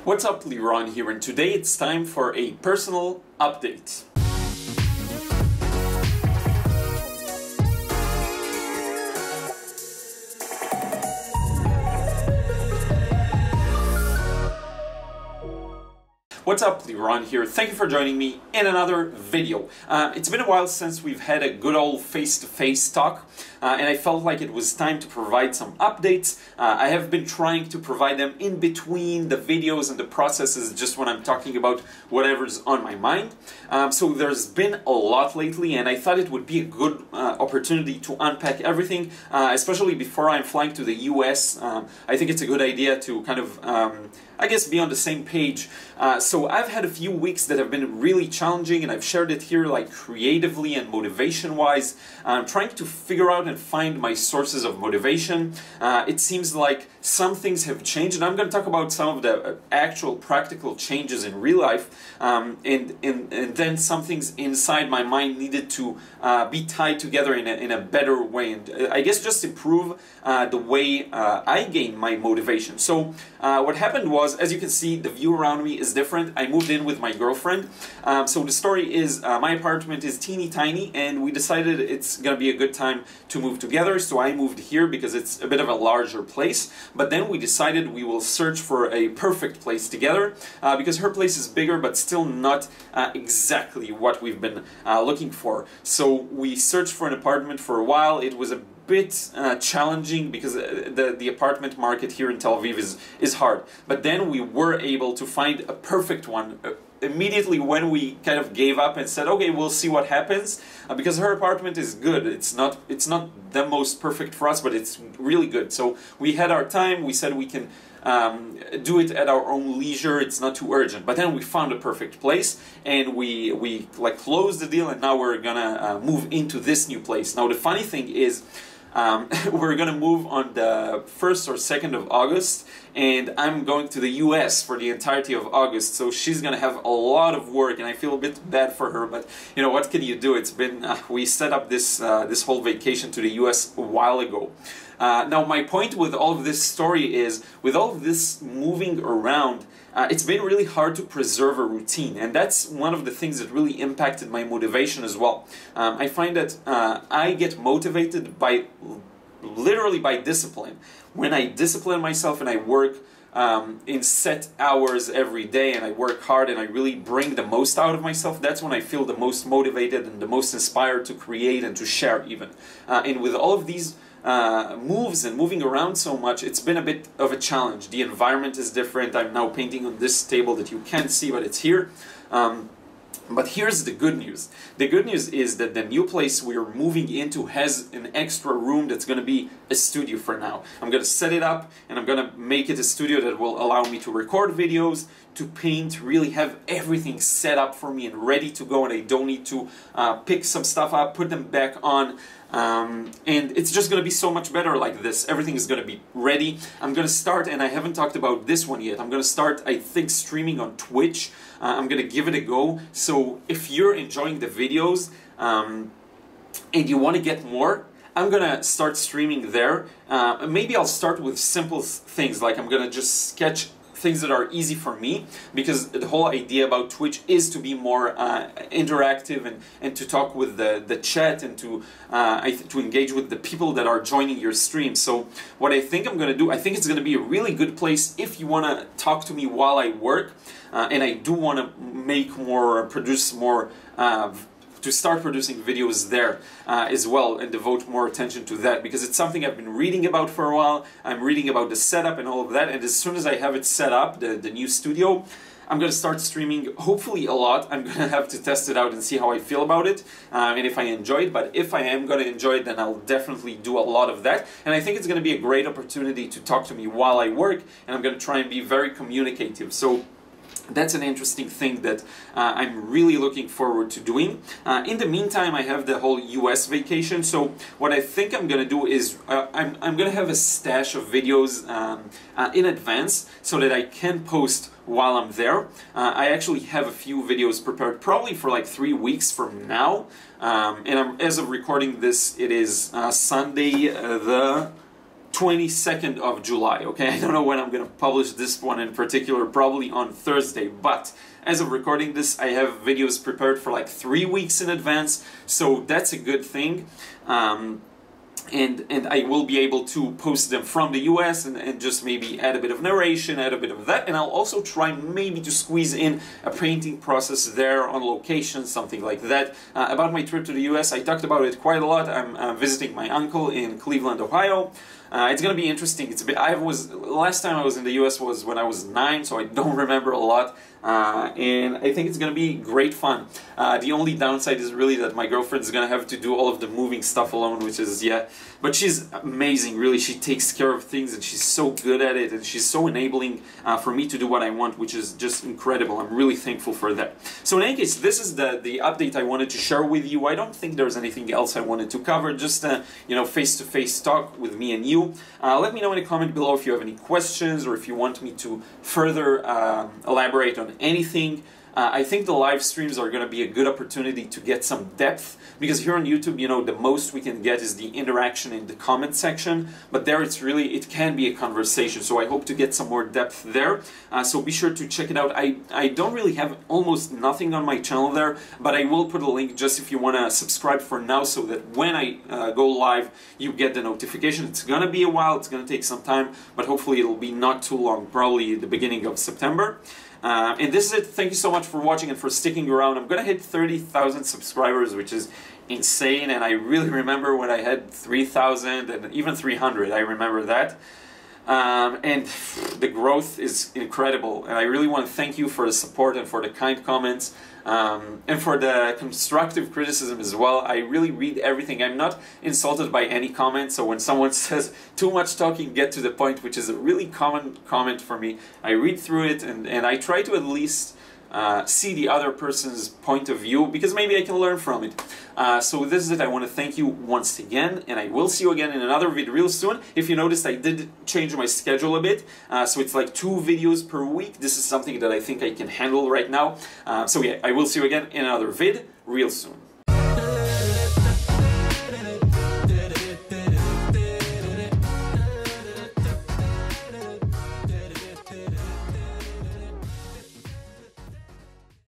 What's up, Liron here, and today it's time for a personal update. What's up, Liron here. Thank you for joining me in another video. It's been a while since we've had a good old face-to-face talk, and I felt like it was time to provide some updates. I have been trying to provide them in between the videos and the processes, just when I'm talking about whatever's on my mind. So there's been a lot lately, and I thought it would be a good opportunity to unpack everything, especially before I'm flying to the US. I think it's a good idea to kind of I guess be on the same page. So I've had a few weeks that have been really challenging, and I've shared it here like creatively and motivation wise. I'm trying to figure out and find my sources of motivation. It seems like some things have changed, and I'm going to talk about some of the actual practical changes in real life, and then some things inside my mind needed to be tied together in a better way, and I guess just improve the way I gain my motivation. So what happened was, as you can see, the view around me is different. I moved in with my girlfriend. So the story is, my apartment is teeny tiny, and we decided it's gonna be a good time to move together. So I moved here because it's a bit of a larger place. But then we decided we will search for a perfect place together, because her place is bigger but still not exactly what we've been looking for. So we searched for an apartment for a while. It was a bit challenging because the apartment market here in Tel Aviv is hard. But then we were able to find a perfect one immediately when we kind of gave up and said, okay, we'll see what happens, because her apartment is good. It's not the most perfect for us, but it's really good. So we had our time. We said we can do it at our own leisure. It's not too urgent. But then we found a perfect place, and we like closed the deal, and now we're gonna move into this new place. Now the funny thing is, we're gonna move on the 1st or 2nd of August, and I'm going to the US for the entirety of August, so she's gonna have a lot of work, and I feel a bit bad for her, but you know, what can you do? It's been, we set up this whole vacation to the US a while ago. Now my point with all of this story is, with all of this moving around, it's been really hard to preserve a routine, and that's one of the things that really impacted my motivation as well. I find that I get motivated by literally by discipline. When I discipline myself and I work in set hours every day, and I work hard and I really bring the most out of myself, that's when I feel the most motivated and the most inspired to create and to share even. And with all of these moves and moving around so much, it's been a bit of a challenge. The environment is different. I'm now painting on this table that you can't see, but it's here. But here's the good news. The good news is that the new place we're moving into has an extra room that's going to be a studio for now. I'm going to set it up, and I'm going to make it a studio that will allow me to record videos, to paint, really have everything set up for me and ready to go, and I don't need to pick some stuff up, put them back on. And it's just going to be so much better like this. Everything is going to be ready. I'm going to start, and I haven't talked about this one yet, I'm going to start, I think, streaming on Twitch. I'm going to give it a go. So if you're enjoying the videos and you want to get more, I'm going to start streaming there. Maybe I'll start with simple things, like I'm going to just sketch things that are easy for me, because the whole idea about Twitch is to be more interactive and to talk with the chat, and to engage with the people that are joining your stream. So what I think I'm going to do, I think it's going to be a really good place if you want to talk to me while I work, and I do want to make more, produce more, to start producing videos there as well, and devote more attention to that, because it's something I've been reading about for a while. I'm reading about the setup and all of that, and as soon as I have it set up, the new studio, I'm going to start streaming, hopefully a lot. I'm going to have to test it out and see how I feel about it, and if I enjoy it. But if I am going to enjoy it, then I'll definitely do a lot of that. And I think it's going to be a great opportunity to talk to me while I work, and I'm going to try and be very communicative. So that's an interesting thing that I'm really looking forward to doing. In the meantime, I have the whole US vacation, so what I think I'm going to do is I'm going to have a stash of videos in advance so that I can post while I'm there. I actually have a few videos prepared, probably for like 3 weeks from now, and as of recording this, it is Sunday the 22nd of July, okay? I don't know when I'm gonna publish this one in particular, probably on Thursday, but as of recording this, I have videos prepared for like 3 weeks in advance, so that's a good thing. And I will be able to post them from the US and just maybe add a bit of narration, add a bit of that, and I'll also try maybe to squeeze in a painting process there on location, something like that. About my trip to the US, I talked about it quite a lot. I'm visiting my uncle in Cleveland, Ohio. It's gonna be interesting. Last time I was in the US was when I was 9, so I don't remember a lot. And I think it's gonna be great fun. The only downside is really that my girlfriend is gonna have to do all of the moving stuff alone, which is, yeah, but she's amazing, really. She takes care of things and she's so good at it, and she's so enabling for me to do what I want, which is just incredible. I'm really thankful for that. So in any case, this is the update I wanted to share with you. I don't think there's anything else I wanted to cover, just face-to-face talk with me and you. Let me know in a comment below if you have any questions or if you want me to further elaborate on anything. I think the live streams are going to be a good opportunity to get some depth, because here on YouTube, the most we can get is the interaction in the comment section, but there it can be a conversation, so I hope to get some more depth there. So be sure to check it out. I don't really have almost nothing on my channel there, but I will put a link just if you want to subscribe for now, so that when I go live, you get the notification. It's going to be a while, it's going to take some time, but hopefully it'll be not too long, probably at the beginning of September. And this is it. Thank you so much for watching and for sticking around. I'm going to hit 30,000 subscribers, which is insane, and I really remember when I had 3,000 and even 300. I remember that. And the growth is incredible, and I really want to thank you for the support and for the kind comments, and for the constructive criticism as well. I really read everything. I'm not insulted by any comment, so when someone says too much talking, get to the point, which is a really common comment for me, I read through it and I try to at least see the other person's point of view, because maybe I can learn from it. So this is it. I want to thank you once again, and I will see you again in another video real soon. If you noticed, I did change my schedule a bit, so it's like 2 videos per week. This is something that I think I can handle right now. So yeah, I will see you again in another vid real soon.